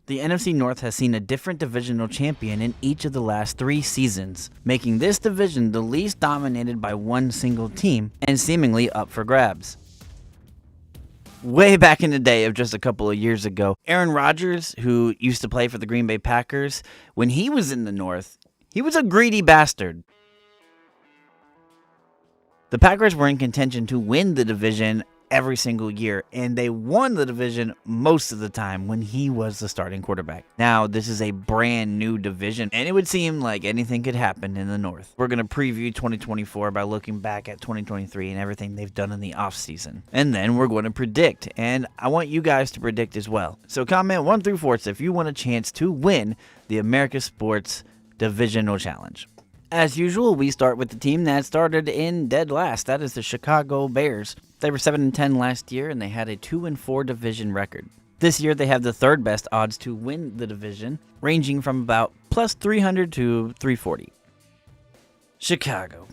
The NFC North has seen a different divisional champion in each of the last 3 seasons, making this division the least dominated by one single team and seemingly up for grabs. Way back in the day of just a couple of years ago, Aaron Rodgers, who used to play for the Green Bay Packers, when he was in the North, he was a greedy bastard. The Packers were in contention to win the division every single year, and they won the division most of the time when he was the starting quarterback. Now, this is a brand new division, and it would seem like anything could happen in the North. We're going to preview 2024 by looking back at 2023 and everything they've done in the offseason. And then we're going to predict, and I want you guys to predict as well. So comment 1 through 4 if you want a chance to win the America Sports Divisional Challenge. As usual, we start with the team that started in dead last. That is the Chicago Bears. They were 7-10 last year, and they had a 2-4 division record. This year, they have the third best odds to win the division, ranging from about plus 300 to 340. Chicago.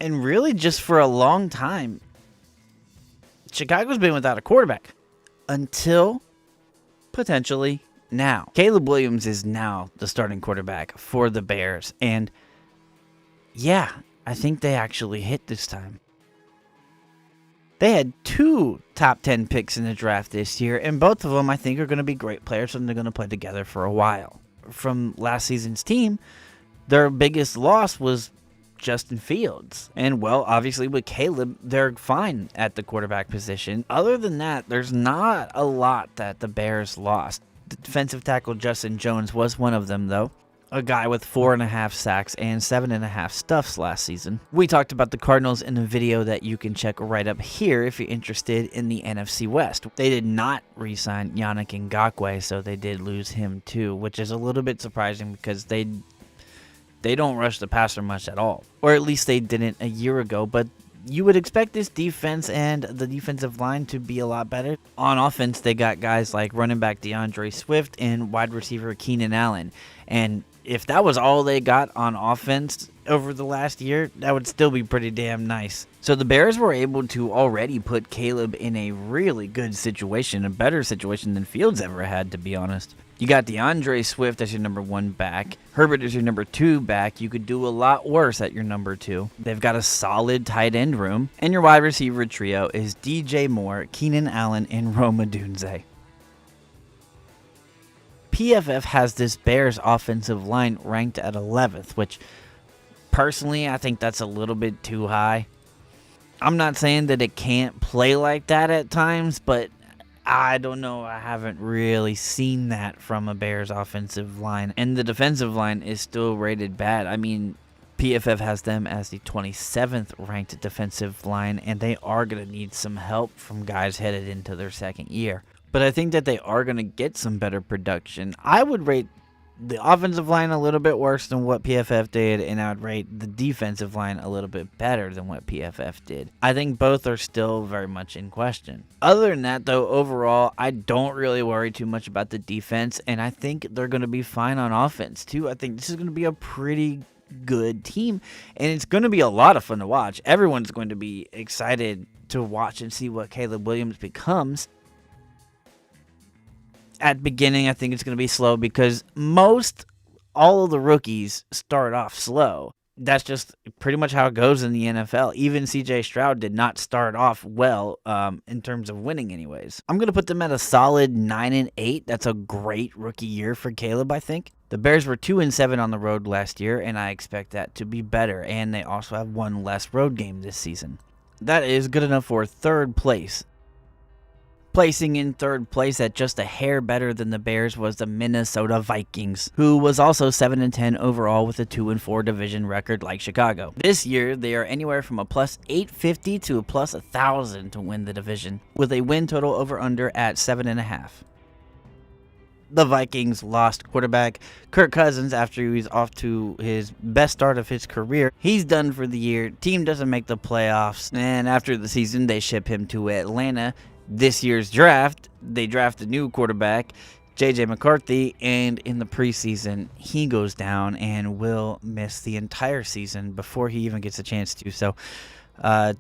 And really, just for a long time, Chicago's been without a quarterback. Until, potentially, now. Caleb Williams is now the starting quarterback for the Bears, and yeah, I think they actually hit this time. They had 2 top 10 picks in the draft this year, and both of them I think are going to be great players and they're going to play together for a while. From last season's team, their biggest loss was Justin Fields. And well, obviously with Caleb, they're fine at the quarterback position. Other than that, there's not a lot that the Bears lost. The defensive tackle Justin Jones was one of them, though. A guy with 4.5 sacks and 7.5 stuffs last season. We talked about the Cardinals in a video that you can check right up here if you're interested in the NFC West. They did not re-sign Yannick Ngakoue, so they did lose him too, which is a little bit surprising because they don't rush the passer much at all. Or at least they didn't a year ago, but you would expect this defense and the defensive line to be a lot better. On offense, they got guys like running back DeAndre Swift and wide receiver Keenan Allen. And if that was all they got on offense over the last year, that would still be pretty damn nice. So the Bears were able to already put Caleb in a really good situation, a better situation than Fields ever had, to be honest. You got DeAndre Swift as your number 1 back. Herbert is your number 2 back. You could do a lot worse at your number 2. They've got a solid tight end room. And your wide receiver trio is DJ Moore, Keenan Allen, and Rome Odunze. PFF has this Bears offensive line ranked at 11th, which personally I think that's a little bit too high. I'm not saying that it can't play like that at times, but I don't know. I haven't really seen that from a Bears offensive line. And the defensive line is still rated bad. I mean, PFF has them as the 27th ranked defensive line, and they are going to need some help from guys headed into their second year. But I think that they are going to get some better production. I would rate the offensive line a little bit worse than what PFF did, and I would rate the defensive line a little bit better than what PFF did. I think both are still very much in question. Other than that, though, overall, I don't really worry too much about the defense, and I think they're going to be fine on offense, too. I think this is going to be a pretty good team, and it's going to be a lot of fun to watch. Everyone's going to be excited to watch and see what Caleb Williams becomes. At beginning, I think it's going to be slow because all of the rookies start off slow. That's just pretty much how it goes in the NFL. Even CJ Stroud did not start off well in terms of winning anyways. I'm going to put them at a solid 9-8. That's a great rookie year for Caleb, I think. The Bears were 2-7 on the road last year, and I expect that to be better. And they also have 1 less road game this season. That is good enough for 3rd place. Placing in 3rd place at just a hair better than the Bears was the Minnesota Vikings, who was also 7-10 overall with a 2-4 division record like Chicago. This year, they are anywhere from a plus 850 to a plus 1,000 to win the division, with a win total over-under at 7.5. The Vikings lost quarterback Kirk Cousins after he was off to his best start of his career. He's done for the year. Team doesn't make the playoffs, and after the season, they ship him to Atlanta. This year's draft, they draft a new quarterback, J.J. McCarthy, and in the preseason, he goes down and will miss the entire season before he even gets a chance to. So,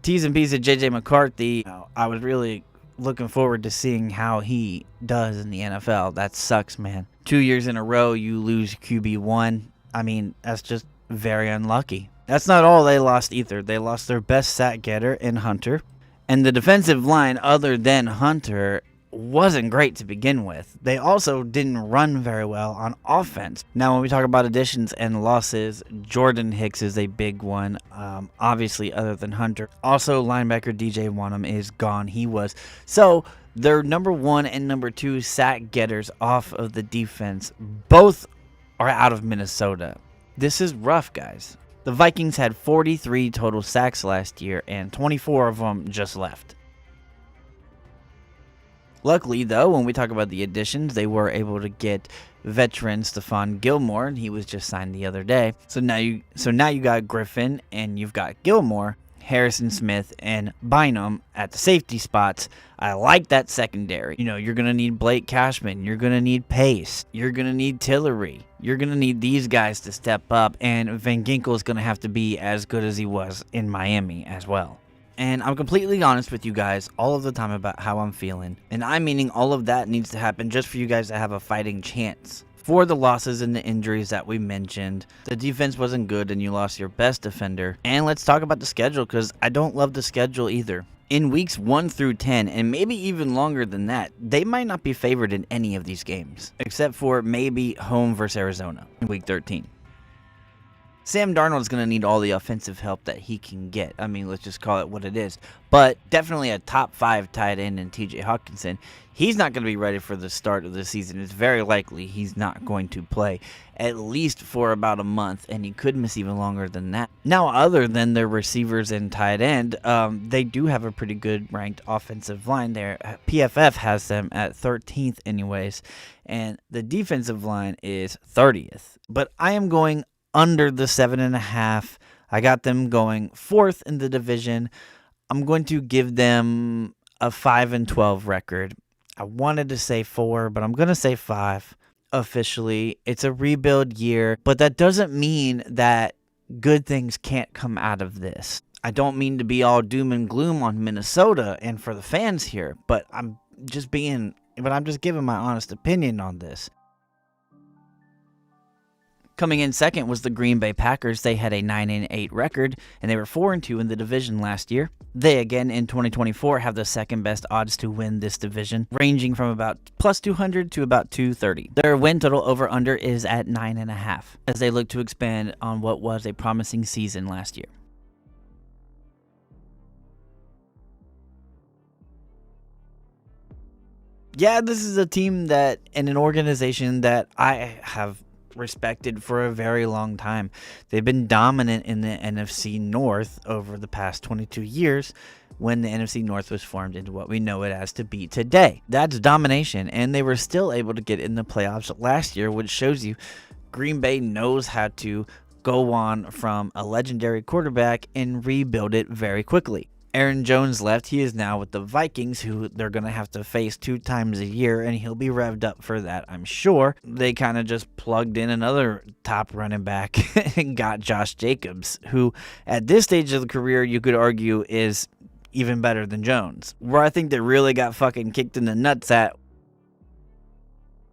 T's and P's at J.J. McCarthy, I was really looking forward to seeing how he does in the NFL. That sucks, man. 2 years in a row, you lose QB1. I mean, that's just very unlucky. That's not all they lost either. They lost their best sack getter in Hunter. And the defensive line, other than Hunter, wasn't great to begin with. They also didn't run very well on offense. Now, when we talk about additions and losses, Jordan Hicks is a big one, obviously, other than Hunter. Also, linebacker DJ Wanham is gone. He was. So, their number 1 and number 2 sack getters off of the defense both are out of Minnesota. This is rough, guys. The Vikings had 43 total sacks last year, and 24 of them just left. Luckily, though, when we talk about the additions, they were able to get veteran Stephon Gilmore, and he was just signed the other day. So now you got Griffin, and you've got Gilmore, Harrison Smith, and Bynum at the safety spots. I like that secondary. You know, you're going to need Blake Cashman. You're going to need Pace. You're going to need Tillery. You're going to need these guys to step up, and Van Ginkel is going to have to be as good as he was in Miami as well. And I'm completely honest with you guys all of the time about how I'm feeling. And I'm meaning all of that needs to happen just for you guys to have a fighting chance. For the losses and the injuries that we mentioned, the defense wasn't good and you lost your best defender. And let's talk about the schedule, because I don't love the schedule either. In weeks 1 through 10, and maybe even longer than that, they might not be favored in any of these games, except for maybe home versus Arizona in week 13. Sam Darnold's going to need all the offensive help that he can get. I mean, let's just call it what it is. But definitely a top 5 tight end in TJ Hawkinson. He's not going to be ready for the start of the season. It's very likely he's not going to play at least for about a month, and he could miss even longer than that. Now, other than their receivers and tight end, they do have a pretty good ranked offensive line there. PFF has them at 13th anyways, and the defensive line is 30th. But I am going under the 7.5. I got them going 4th in the division. I'm going to give them a 5-12 record. I wanted to say 4, but I'm going to say 5 officially. It's a rebuild year, but that doesn't mean that good things can't come out of this. I don't mean to be all doom and gloom on Minnesota and for the fans here, but I'm just giving my honest opinion on this. Coming in second was the Green Bay Packers. They had a 9-8 record, and they were 4-2 in the division last year. They, again, in 2024, have the second best odds to win this division, ranging from about plus 200 to about 230. Their win total over-under is at 9.5, as they look to expand on what was a promising season last year. Yeah, this is a team that, and an organization that I have respected for a very long time. They've been dominant in the NFC North over the past 22 years when the NFC North was formed into what we know it as to be today. That's domination, and they were still able to get in the playoffs last year, which shows you Green Bay knows how to go on from a legendary quarterback and rebuild it very quickly. Aaron Jones left. He is now with the Vikings, who they're going to have to face 2 times a year, and he'll be revved up for that, I'm sure. They kind of just plugged in another top running back and got Josh Jacobs, who at this stage of the career you could argue is even better than Jones. Where I think they really got fucking kicked in the nuts at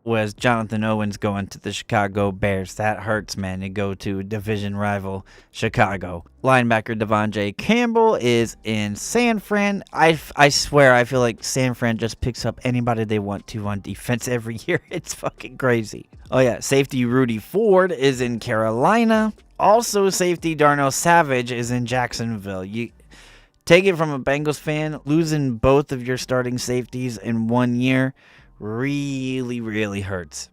was Jonathan Owens going to the Chicago Bears. That hurts, man, to go to division rival Chicago. Linebacker Devontae Campbell is in San Fran. I swear, I feel like San Fran just picks up anybody they want to on defense every year. It's fucking crazy. Oh yeah, safety Rudy Ford is in Carolina. Also, safety Darnell Savage is in Jacksonville. You take it from a Bengals fan, losing both of your starting safeties in 1 year really hurts.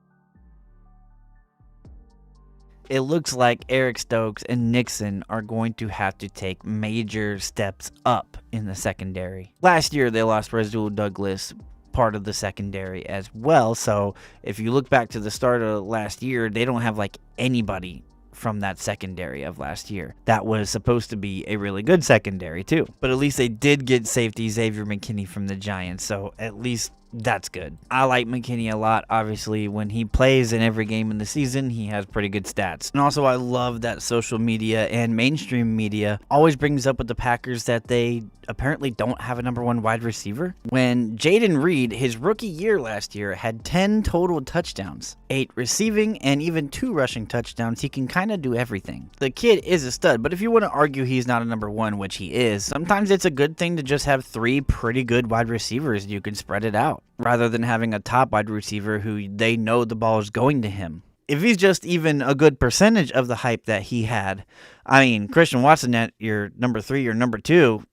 It looks like Eric Stokes and Nixon are going to have to take major steps up in the secondary. Last year, they lost Rasul Douglas, part of the secondary as well. So if you look back to the start of last year, they don't have like anybody from that secondary of last year. That was supposed to be a really good secondary too. But at least they did get safety Xavier McKinney from the Giants. So at least That's good. I like McKinney a lot. Obviously, when he plays in every game in the season, he has pretty good stats. And also, I love that social media and mainstream media always brings up with the Packers that they apparently don't have a number one wide receiver. When Jaden Reed, his rookie year last year, had 10 total touchdowns, 8 receiving, and even 2 rushing touchdowns. He can kind of do everything. The kid is a stud, but if you want to argue he's not a number one, which he is, sometimes it's a good thing to just have 3 pretty good wide receivers. You can spread it out, rather than having a top wide receiver who they know the ball is going to him. If he's just even a good percentage of the hype that he had, I mean, Christian Watson at your number 3 or number 2,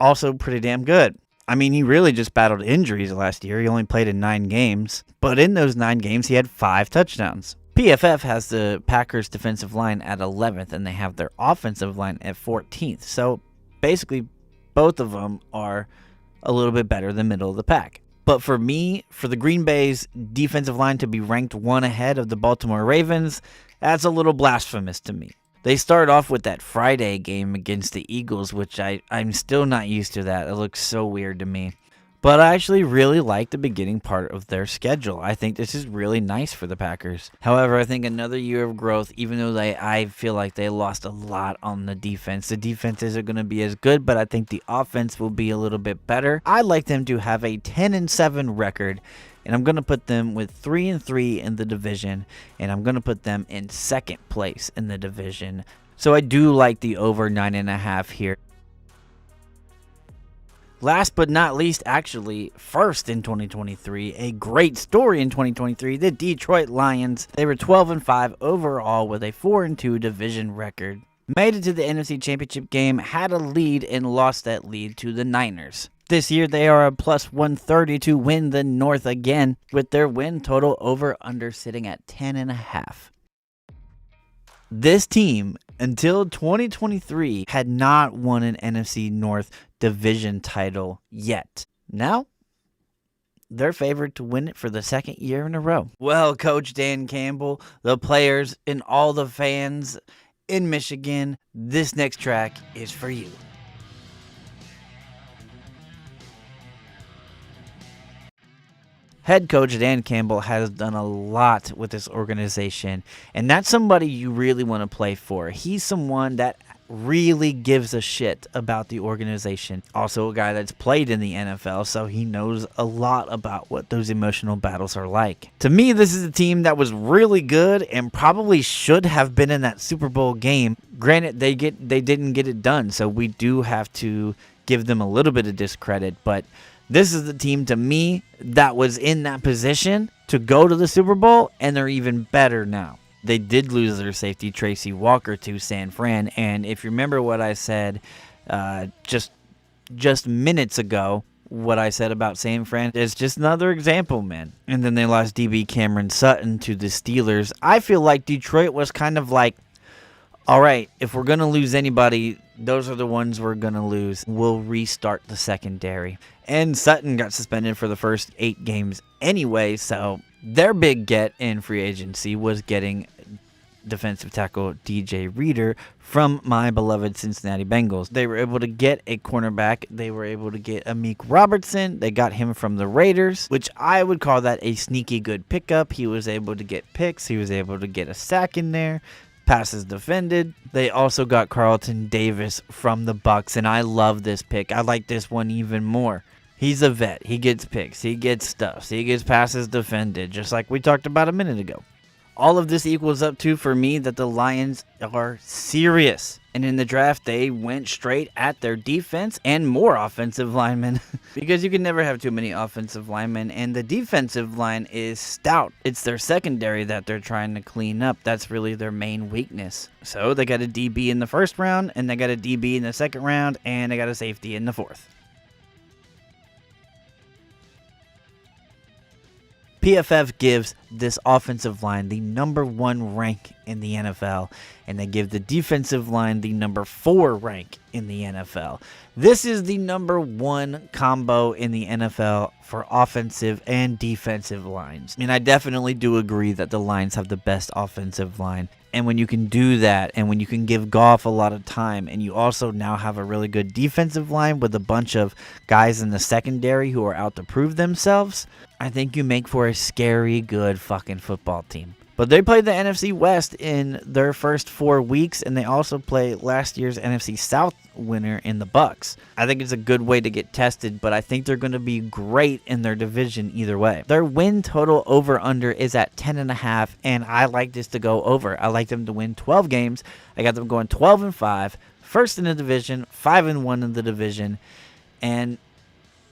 also pretty damn good. I mean, he really just battled injuries last year. He only played in 9 games, but in those 9 games, he had 5 touchdowns. PFF has the Packers defensive line at 11th, and they have their offensive line at 14th. So basically, both of them are a little bit better than middle of the pack. But for me, for the Green Bay's defensive line to be ranked 1 ahead of the Baltimore Ravens, that's a little blasphemous to me. They started off with that Friday game against the Eagles, which I'm still not used to that. It looks so weird to me. But I actually really like the beginning part of their schedule. I think this is really nice for the Packers. However, I think another year of growth, even though I feel like they lost a lot on the defense. The defense isn't going to be as good, but I think the offense will be a little bit better. I'd like them to have a 10-7 record, and I'm going to put them with 3-3 in the division, and I'm going to put them in second place in the division. So I do like the over 9.5 here. Last but not least, actually, first in 2023, a great story in 2023, the Detroit Lions. They were 12-5 overall with a 4-2 division record. Made it to the NFC Championship game, had a lead, and lost that lead to the Niners. This year, they are a plus 130 to win the North again, with their win total over-under sitting at 10.5. This team, until 2023, had not won an NFC North division title yet. Now, they're favored to win it for the second year in a row. Well, Coach Dan Campbell, the players, and all the fans in Michigan, this next track is for you. Head coach Dan Campbell has done a lot with this organization, and that's somebody you really want to play for. He's someone that really gives a shit about the organization. Also a guy that's played in the NFL, so he knows a lot about what those emotional battles are like. To me, this is a team that was really good and probably should have been in that Super Bowl game. Granted, they didn't get it done, so we do have to give them a little bit of discredit, but this is the team, to me, that was in that position to go to the Super Bowl, and they're even better now. They did lose their safety, Tracy Walker, to San Fran, and if you remember what I said just minutes ago, what I said about San Fran is just another example, man. And then they lost DB Cameron Sutton to the Steelers. I feel like Detroit was kind of like, all right, if we're going to lose anybody, those are the ones we're going to lose. We'll restart the secondary. And Sutton got suspended for the first 8 games anyway, so their big get in free agency was getting defensive tackle DJ Reader from my beloved Cincinnati Bengals. They were able to get a cornerback. They were able to get Amik Robertson. They got him from the Raiders, which I would call that a sneaky good pickup. He was able to get picks. He was able to get a sack in there. Passes defended. They also got Carlton Davis from the Bucs, and I love this pick. I like this one even more. He's a vet. He gets picks. He gets stuffs. He gets passes defended, just like we talked about a minute ago. All of this equals up to, for me, that the Lions are serious. And in the draft, they went straight at their defense and more offensive linemen. Because you can never have too many offensive linemen. And the defensive line is stout. It's their secondary that they're trying to clean up. That's really their main weakness. So they got a DB in the first round, and they got a DB in the second round, and they got a safety in the fourth. PFF gives this offensive line the number 1 rank in the NFL, and they give the defensive line the number 4 rank in the NFL. This is the number 1 combo in the NFL for offensive and defensive lines. And I definitely do agree that the Lions have the best offensive line And when you can do that, and when you can give Goff a lot of time, and you also now have a really good defensive line with a bunch of guys in the secondary who are out to prove themselves, I think you make for a scary good fucking football team. But they played the NFC West in their first 4 weeks, and they also play last year's NFC South winner in the Bucks. I think it's a good way to get tested, but I think they're going to be great in their division either way. Their win total over-under is at 10.5, and I like this to go over. I like them to win 12 games. I got them going 12-5, first in the division, 5-1 in the division, and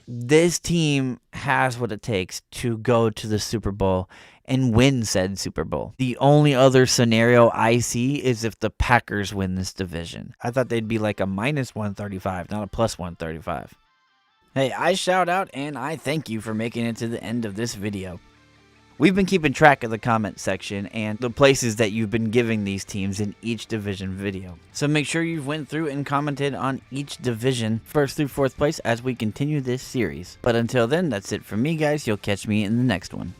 this team has what it takes to go to the Super Bowl and win said Super Bowl. The only other scenario I see is if the Packers win this division. I thought they'd be like a -135, not a +135. Hey, I shout out and I thank you for making it to the end of this video. We've been keeping track of the comment section and the places that you've been giving these teams in each division video. So make sure you've went through and commented on each division, 1st through 4th place, as we continue this series. But until then, that's it from me, guys. You'll catch me in the next one.